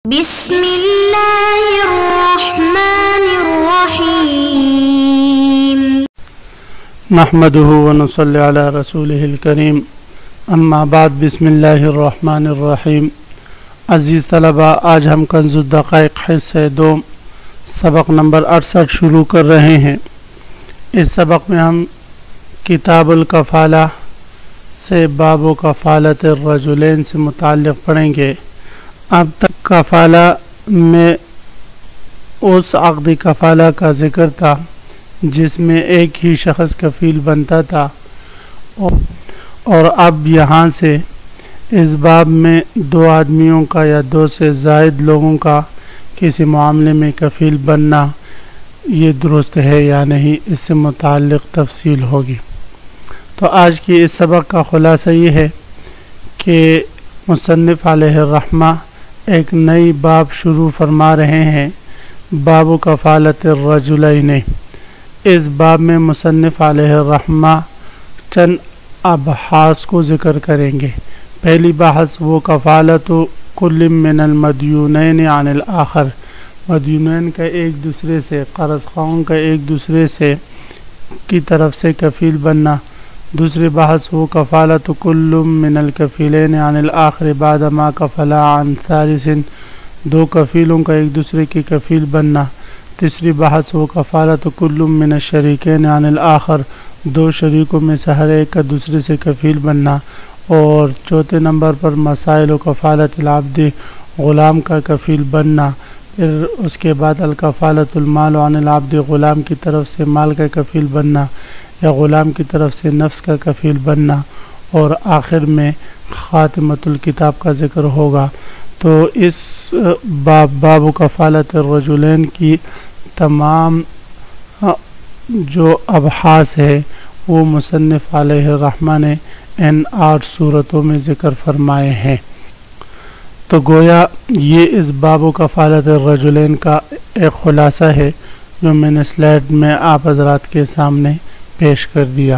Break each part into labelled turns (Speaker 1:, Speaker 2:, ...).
Speaker 1: بسم اللہ الرحمن الرحیم
Speaker 2: نحمده ونصلي على رسوله الكریم اما بعد بسم اللہ الرحمن الرحیم۔ عزیز طلباء، آج ہم کنز الدقائق حصہ دوم سبق نمبر 68 شروع کر رہے ہیں۔ اس سبق میں ہم کتاب الکفالہ سے باب و کفالت الرجلین سے متعلق پڑھیں گے۔ اب تک کفالہ میں اس عقد کفالہ کا ذکر تھا جس میں ایک ہی شخص کفیل بنتا تھا، اور اب یہاں سے اس باب میں دو آدمیوں کا یا دو سے زائد لوگوں کا کسی معاملے میں کفیل بننا یہ درست ہے یا نہیں، اس سے متعلق تفصیل ہوگی۔ تو آج کی اس سبق کا خلاصہ یہ ہے کہ مصنف علیہ الرحمہ ایک نئی باب شروع فرما رہے ہیں، باب کفالت الرجلین۔ اس باب میں مصنف علیہ الرحمہ چند ابحاث کو ذکر کریں گے۔ پہلی بحث وہ کفالت کل من المدیونین عن الآخر، مدیونین کا ایک دوسرے سے، قرض خواہوں کا ایک دوسرے سے کی طرف سے کفیل بننا۔ دوسری بحث وہ کفالت کل من الکفیلین عن الآخر بعد ما کفلا عن ثالث، دو کفیلوں کا ایک دوسرے کی کفیل بننا۔ تیسری بحث وہ کفالت کل من الشریکین عن الآخر، دو شریکوں میں سے ہر ایک کا دوسرے سے کفیل بننا۔ اور چوتھے نمبر پر مسائل و کفالت العبد، غلام کا کفیل بننا۔ پھر اس کے بعد الکفالت المال عن العبد، غلام کی طرف سے مال کا کفیل بننا یا غلام کی طرف سے نفس کا کفیل بننا، اور آخر میں خاتمۃ الکتاب کا ذکر ہوگا۔ تو اس باب کفالت الرجلین کی تمام جو ابحاث ہے وہ مصنف علیہ الرحمہ نے ان 8 صورتوں میں ذکر فرمائے ہیں۔ تو گویا یہ اس باب کفالت الرجلین کا ایک خلاصہ ہے جو میں نے سلائیڈ میں آپ حضرات کے سامنے پیش کر دیا۔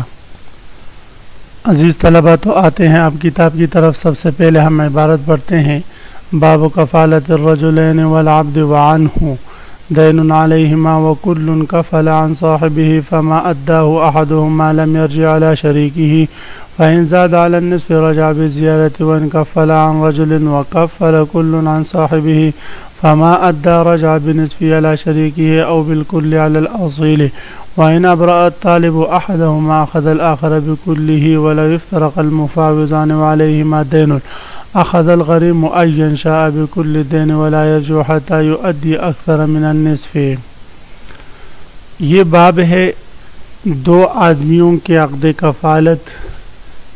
Speaker 2: عزیز طلبہ، تو آتے ہیں اب کتاب کی طرف۔ سب سے پہلے ہم عبارت پڑھتے ہیں، باب کفالت الرجلین والعبد وعنہ دین علیہما وکل کفل عن صاحبہ فما اداہ احدہما لم یرجع علی شریکہ فإن زاد على النصف رجع بالزیادة وإن کفل عن رجل وکفل کل عن صاحبہ فما ادى رجع بنصفه على شريكه أو بالكل على الأصيل وإن أبرأ الطالب أحدهما أخذ الآخر بكله ولو افترق المفاوضان وعليهما دين أخذ الغريم أيا شاء بكل دين ولا يرجع حتى يؤدي أكثر من النصف۔ یہ باب ہے دو آدمیوں کے عقد کفالت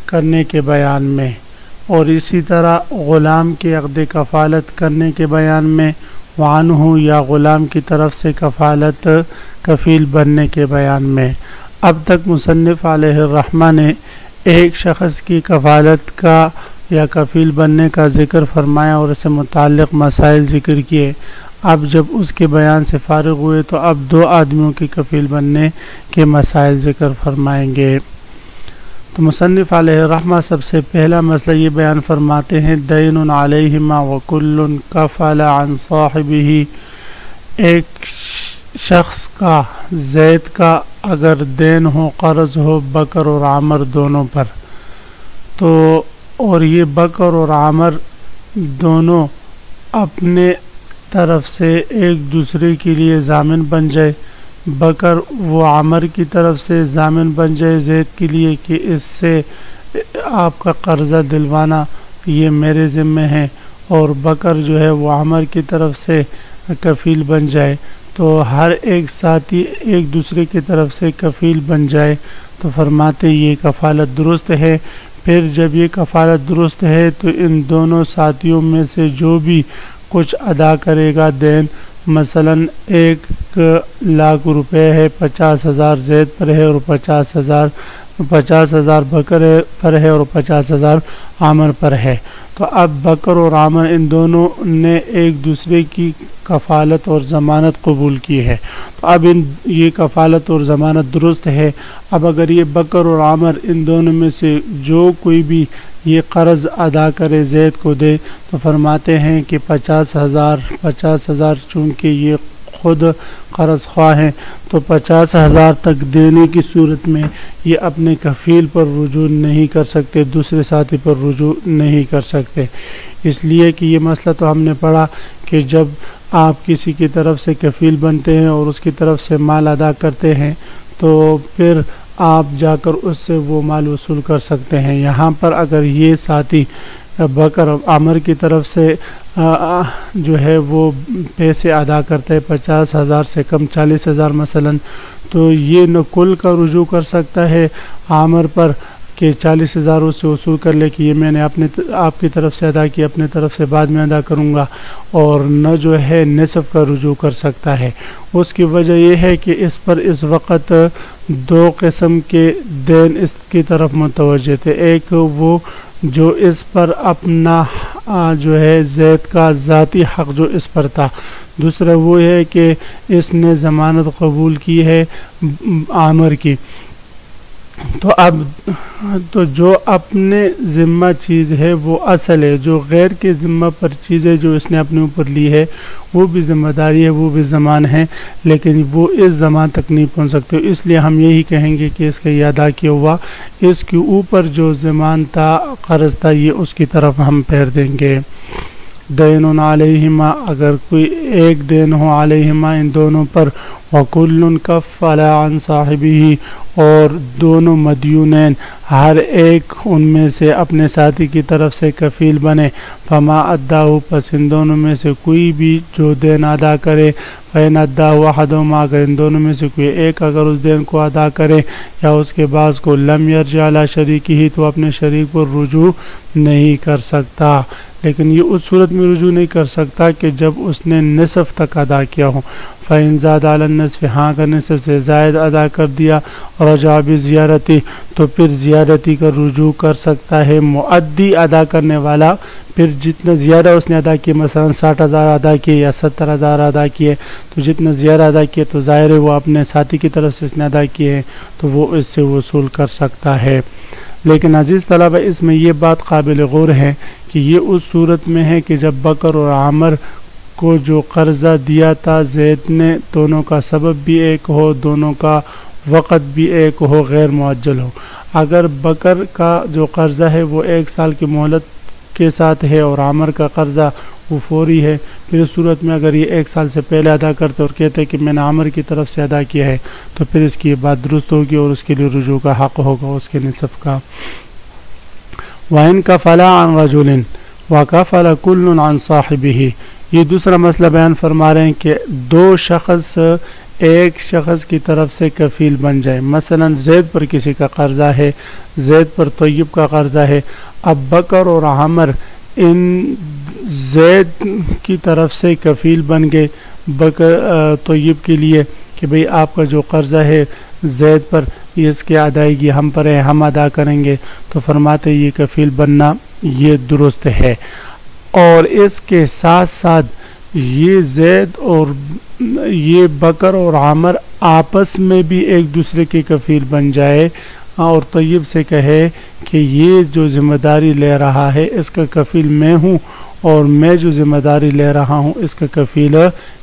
Speaker 2: کرنے کے بیان میں، اور اسی طرح غلام کے عقد کفالت کرنے کے بیان میں، وعنہ یا غلام کی طرف سے کفالت کفیل بننے کے بیان میں۔ اب تک مصنف علیہ الرحمہ نے ایک شخص کی کفالت کا یا کفیل بننے کا ذکر فرمایا اور اس سے متعلق مسائل ذکر کیے۔ اب جب اس کے بیان سے فارغ ہوئے تو اب دو آدمیوں کی کفیل بننے کے مسائل ذکر فرمائیں گے۔ تو مصنف علیہ الرحمہ سب سے پہلا مسئلہ یہ بیان فرماتے ہیں، دین علیہما وکل کفل عن صاحبہ، ایک شخص کا، زید کا اگر دین ہو، قرض ہو بکر اور عامر دونوں پر، تو اور یہ بکر اور عامر دونوں اپنے طرف سے ایک دوسرے کے لیے ضامن بن جائے، بکر وہ عامر کی طرف سے ضامن بن جائے زید کے لیے کہ اس سے آپ کا قرضہ دلوانا یہ میرے ذمہ ہے، اور بکر جو ہے وہ عامر کی طرف سے کفیل بن جائے، تو ہر ایک ساتھی ایک دوسرے کی طرف سے کفیل بن جائے، تو فرماتے یہ کفالت درست ہے۔ پھر جب یہ کفالت درست ہے تو ان دونوں ساتھیوں میں سے جو بھی کچھ ادا کرے گا دین، مثلا 1,00,000 روپے ہے، 50,000 زید پر ہے اور 50,000 50,000 بکر پر ہے اور 50,000 عامر پر ہے. تو اب بکر اور عامر ان دونوں نے ایک دوسرے کی کفالت اور ضمانت قبول کی ہے. تو اب یہ کفالت اور ضمانت درست ہے. اب اگر یہ بکر اور عامر ان دونوں میں سے جو کوئی بھی یہ قرض ادا کرے زید کو دے تو فرماتے ہیں کہ 50,000 چونکہ یہ خود قرض خواہ ہیں تو 50,000 تک دینے کی صورت میں یہ اپنے کفیل پر رجوع نہیں کر سکتے، دوسرے ساتھی پر رجوع نہیں کر سکتے. اس لیے کہ یہ مسئلہ تو ہم نے پڑھا کہ جب آپ کسی کی طرف سے کفیل بنتے ہیں اور اس کی طرف سے مال ادا کرتے ہیں تو پھر آپ جا کر اس سے وہ مال وصول کر سکتے ہیں. یہاں پر اگر یہ ساتھی بکر عامر کی طرف سے جو ہے وہ پیسے ادا کرتے ہیں 50,000 سے کم 40,000 مثلا، تو یہ نہ کل کا رجوع کر سکتا ہے عامر پر کہ 40,000 اس سے وصول کر لے کہ یہ میں نے آپ کی طرف سے ادا کیا، اپنے طرف سے بعد میں ادا کروں گا، اور نہ جو ہے نصف کا رجوع کر سکتا ہے. اس کی وجہ یہ ہے کہ اس پر اس وقت دو قسم کے دین اس کی طرف متوجہ تھے. ایک وہ جو اس پر اپنا جو ہے زید کا ذاتی حق جو اس پر تھا، دوسرا وہ ہے کہ اس نے ضمانت قبول کی ہے عامر کی. تو اب تو جو اپنے ذمہ چیز ہے وہ اصل ہے، جو غیر کے ذمہ پر چیز ہے جو اس نے اپنے اوپر لی ہے وہ بھی ذمہ داری ہے، وہ بھی زمان ہے، لیکن وہ اس زمان تک نہیں پہنچ سکتے. اس لیے ہم یہی کہیں گے کہ اس کا یہ ادا کیا ہوا، اس کے اوپر جو زمان تھا قرض تھا یہ اس کی طرف ہم پھیر دیں گے. دین علیہما، اگر کوئی ایک دین ہو علیہما ان دونوں پر، وکل کفل عن صاحبہ، اور دونوں مدیونین ہر ایک ان میں سے اپنے ساتھی کی طرف سے کفیل بنے، فما اداہ، پس ان دونوں میں سے کوئی بھی جو دین ادا کرے، فین اداہ احدہما، اگر ان دونوں میں سے کوئی ایک اگر اس دین کو ادا کرے یا اس کے بعض کو، لم یرجع علی شریکہ، تو اپنے شریک پر رجوع نہیں کر سکتا. لیکن یہ اس صورت میں رجوع نہیں کر سکتا کہ جب اس نے نصف تک ادا کیا ہو. فَإِن زَادَ عَلَى النِّصْفِ، ہاں اگر نصف سے زائد ادا کر دیا، رجع بزیارتی، تو پھر زیارتی کا رجوع کر سکتا ہے مؤدی ادا کرنے والا. پھر جتنا زیادہ اس نے ادا کیے، مثلا 60,000 ادا کیے یا 70,000 ادا کیے، تو جتنا زیادہ ادا کیے تو ظاہر ہے وہ اپنے ساتھی کی طرف سے اس نے ادا کیے ہیں تو وہ اس سے وصول کر سکتا ہے. لیکن عزیز طلبہ اس میں یہ بات قابل غور ہے کہ یہ اس صورت میں ہے کہ جب بکر اور عامر کو جو قرضہ دیا تھا زید نے، دونوں کا سبب بھی ایک ہو، دونوں کا وقت بھی ایک ہو، غیر معجل ہو. اگر بکر کا جو قرضہ ہے وہ 1 سال کی مہلت کے ساتھ ہے اور عامر کا قرضہ وہ فوری ہے، پھر اس صورت میں اگر یہ 1 سال سے پہلے ادا کرتے اور کہتے کہ میں نے عامر کی طرف سے ادا کیا ہے تو پھر اس کی یہ بات درست ہوگی اور اس کے لیے رجوع کا حق ہوگا اس کے نصف کا. وَإِن كَفَلَا عَن رَجُلٍ وَكَفَلَ كُلٌّ عَن صَاحِبِهِ، یہ دوسرا مسئلہ بیان فرما رہے ہیں کہ دو شخص ایک شخص کی طرف سے کفیل بن جائے. مثلا زید پر کسی کا قرضہ ہے، زید پر طیب کا قرضہ ہے، اب بکر اور عامر ان زید کی طرف سے کفیل بن گئے بکر طیب کے لیے کہ بھئی آپ کا جو قرضہ ہے زید پر اس کی ادائیگی ہم پر ہے، ہم ادا کریں گے. تو فرماتے یہ کفیل بننا یہ درست ہے. اور اس کے ساتھ ساتھ یہ زید اور یہ بکر اور عامر آپس میں بھی ایک دوسرے کے کفیل بن جائے اور طیب سے کہے کہ یہ جو ذمہ داری لے رہا ہے اس کا کفیل میں ہوں اور میں جو ذمہ داری لے رہا ہوں اس کا کفیل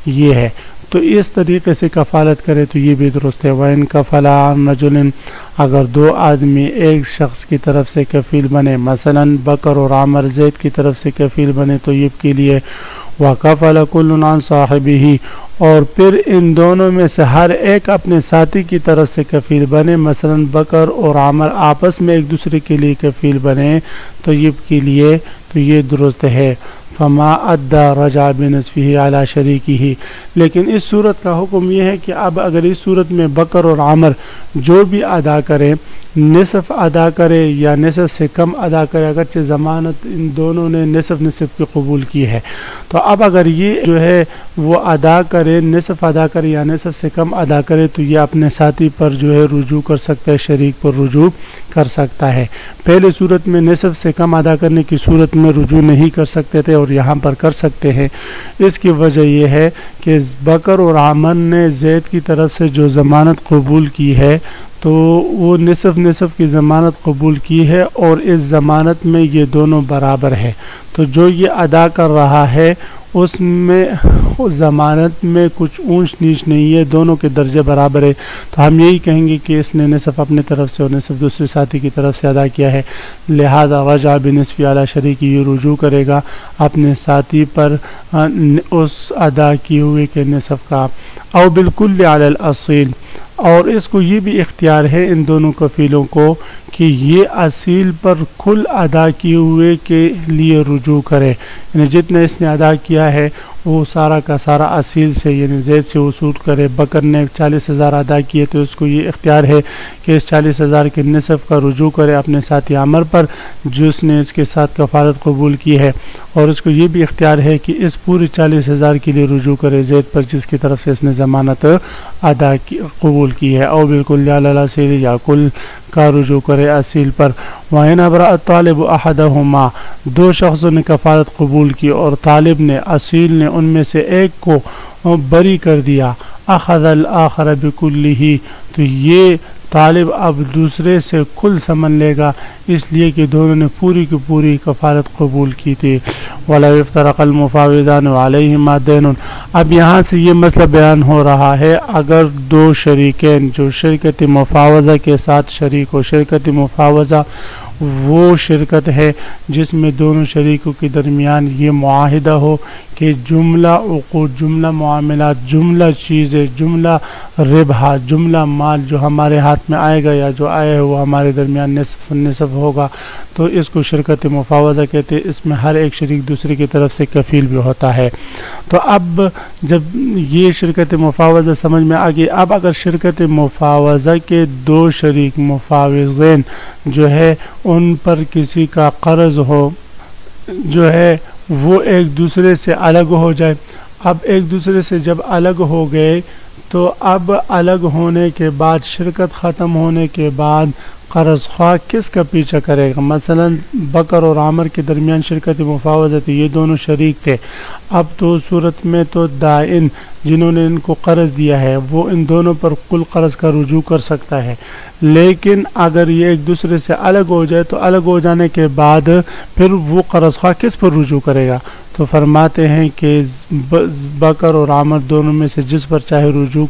Speaker 2: یہ ہے، تو اس طریقے سے کفالت کرے تو یہ بھی درست ہے. وَإِن كَفَلَا عَن رَجُلٍ، اگر دو آدمی ایک شخص کی طرف سے کفیل بنے، مثلا بکر اور عامر زید کی طرف سے کفیل بنے طیب کے لیے، وَكَفَلَ كُلٌّ عَن صَاحِبِهِ، اور پھر ان دونوں میں سے ہر ایک اپنے ساتھی کی طرف سے کفیل بنے، مثلا بکر اور عامر آپس میں ایک دوسرے کے لیے کفیل بنے طیب کے لیے، تو یہ درست ہے. فما ادا رجع بنصفه علی شریکہ، لیکن اس صورت کا حکم یہ ہے کہ اب اگر اس صورت میں بکر اور عامر جو بھی ادا کریں نصف ادا کرے یا نصف سے کم ادا کرے، اگرچہ ضمانت ان دونوں نے نصف کی قبول کی ہے، تو اب اگر یہ جو ہے وہ ادا کرے، نصف ادا کرے یا نصف سے کم ادا کرے، تو یہ اپنے ساتھی پر جو ہے رجوع کر سکتا ہے، شریک پر رجوع کر سکتا ہے۔ پہلے صورت میں نصف سے کم ادا کرنے کی صورت میں رجوع نہیں کر سکتے تھے اور یہاں پر کر سکتے ہیں۔ اس کی وجہ یہ ہے کہ بکر اور عامر نے زید کی طرف سے جو ضمانت قبول کی ہے تو وہ نصف کی ضمانت قبول کی ہے، اور اس ضمانت میں یہ دونوں برابر ہے، تو جو یہ ادا کر رہا ہے اس میں ضمانت میں کچھ اونچ نیچ نہیں ہے، دونوں کے درجے برابر ہے، تو ہم یہی کہیں گے کہ اس نے نصف اپنے طرف سے اور نصف دوسرے ساتھی کی طرف سے ادا کیا ہے، لہذا رجع بنصف علی شریکی، یہ رجوع کرے گا اپنے ساتھی پر اس ادا کیے ہوئے کے نصف کا، او بالکل علی الاصیل، اور اس کو یہ بھی اختیار ہے ان دونوں کفیلوں کو کہ یہ اصیل پر کل ادا کیے ہوئے کے لیے رجوع کرے، یعنی جتنا اس نے ادا کیا ہے وہ سارا کا سارا اصیل سے یعنی زید سے وصول کرے۔ بکر نے 40,000 ادا کیے تو اس کو یہ اختیار ہے کہ اس 40,000 کے نصف کا رجوع کرے اپنے ساتھی عامر پر جس نے اس کے ساتھ کفالت قبول کی ہے، اور اس کو یہ بھی اختیار ہے کہ اس پوری 40,000 کے لیے رجوع کرے زید پر جس کی طرف سے اس نے ضمانت ادا قبول کی ہے، او بالکل علی الاصیل، یا کل کا رجوع کرے اصیل پر۔ وَإِنْ أَبْرَأَ الطَّالِبُ أَحَدَهُمَا، دو شخصوں نے کفالت قبول کی اور طالب نے اصیل نے ان میں سے ایک کو بری کر دیا، أَخَذَ الْآخَرَ بِكُلِّهِ، تو یہ طالب اب دوسرے سے کل سمن لے گا، اس لیے کہ دونوں نے پوری کی پوری کفالت قبول کی تھی۔ وَلَوْ اِفْتَرَقَ الْمُفَاوِضَانُ عَلَيْهِمَا دَيْنٌ، اب یہاں سے یہ مسئلہ بیان ہو رہا ہے، اگر دو شریکین جو شرکت مفاوضہ کے ساتھ شریک ہو، شرکت مفاوضہ وہ شرکت ہے جس میں دونوں شریکوں کے درمیان یہ معاہدہ ہو کہ جملہ عقود، جملہ معاملات، جملہ چیزیں، جملہ ربح، جملہ مال جو ہمارے ہاتھ میں آئے گا یا جو آئے وہ ہمارے درمیان نصف ہوگا، تو اس کو شرکت مفاوضہ کہتے ہیں۔ اس میں ہر ایک شریک دوسرے کی طرف سے کفیل بھی ہوتا ہے۔ تو اب جب یہ شرکت مفاوضہ سمجھ میں آ گئی، اب اگر شرکت مفاوضہ کے دو شریک مفاوضین جو ہے ان پر کسی کا قرض ہو جو ہے وہ ایک دوسرے سے الگ ہو جائے، اب ایک دوسرے سے جب الگ ہو گئے تو اب الگ ہونے کے بعد، شرکت ختم ہونے کے بعد قرض خواہ کس کا پیچھا کرے گا؟ مثلا بکر اور عامر کے درمیان شرکت مفاوضہ تھی، یہ دونوں شریک تھے، اب تو صورت میں تو دائن جنہوں نے ان کو قرض دیا ہے وہ ان دونوں پر کل قرض کا رجوع کر سکتا ہے، لیکن اگر یہ ایک دوسرے سے الگ ہو جائے تو الگ ہو جانے کے بعد پھر وہ قرض خواہ کس پر رجوع کرے گا؟ تو فرماتے ہیں کہ بکر اور عامر دونوں میں سے جس پر چاہے رجوع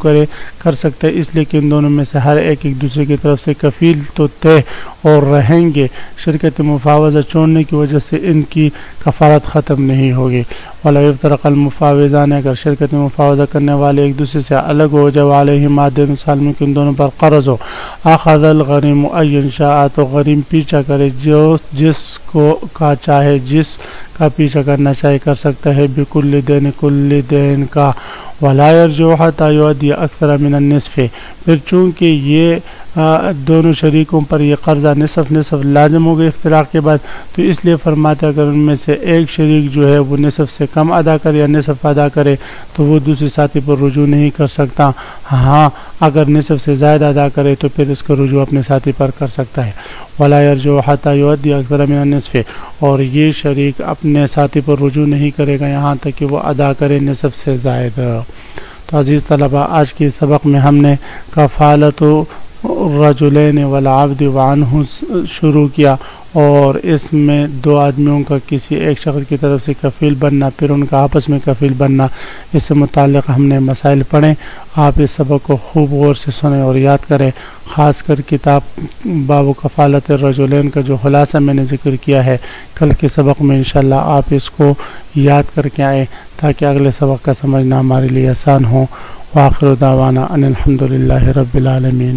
Speaker 2: کر سکتے ہیں، اس لیے کہ ان دونوں میں سے ہر ایک دوسرے کی طرف سے کفیل تو طے اور رہیں گے، شرکت مفاوضہ چھوڑنے کی وجہ سے ان کی کفالت ختم نہیں ہوگی۔ وَلَوْ اِفْتَرَقَ الْمُفَاوِضَانِ، اگر شرکت مفاوضہ کرنے والے ایک دوسرے سے الگ ہو جائے، عَلَيْهِمَا دَيْنٌ، سالموں کے ان دونوں پر قرض ہو، أَخَذَ الْغَرِيمُ أَن يَنشَأَ، تو غریم پیچھا کرے جو جس کو کا چاہے، جس کا پیچھا کرنا چاہے کر سکتا ہے، بِكُلِّ دَيْنٍ، کل دین کا، وَلَا يَرْجِعُ حَتَّى يُؤَدِّيَ أَكْثَرَ مِنَ النِّصْفِ، پھر چونکہ یہ دونوں شریکوں پر یہ قرضہ نصف لازم ہو گئے افتراق کے بعد، تو اس لیے فرماتے اگر ان میں سے ایک شریک جو ہے وہ نصف سے کم ادا کرے یا نصف ادا کرے تو وہ دوسرے ساتھی پر رجوع نہیں کر سکتا، ہاں اگر نصف سے زائد ادا کرے تو پھر اس کا رجوع اپنے ساتھی پر کر سکتا ہے۔ وَلَا يَرْجِعُ حَتَّى يُؤَدِّيَ أَكْثَرَ مِنَ النِّصْفِ، اور یہ شریک اپنے ساتھی پر رجوع نہیں کرے گا یہاں تک کہ وہ ادا کرے نصف سے زائد۔ تو عزیز طلبہ، آج کے سبق میں ہم نے کفالت الرجلین والعبد وعنہ شروع کیا، اور اس میں دو آدمیوں کا کسی ایک شخص کی طرف سے کفیل بننا، پھر ان کا آپس میں کفیل بننا، اس سے متعلق ہم نے مسائل پڑھیں۔ آپ اس سبق کو خوب غور سے سنیں اور یاد کریں، خاص کر کتاب باب کفالت الرجلین کا جو خلاصہ میں نے ذکر کیا ہے، کل کے سبق میں انشاءاللہ آپ اس کو یاد کر کے آئیں تاکہ اگلے سبق کا سمجھنا ہمارے لیے آسان ہو۔ وآخر دعوانا ان الحمد للہ رب العالمین۔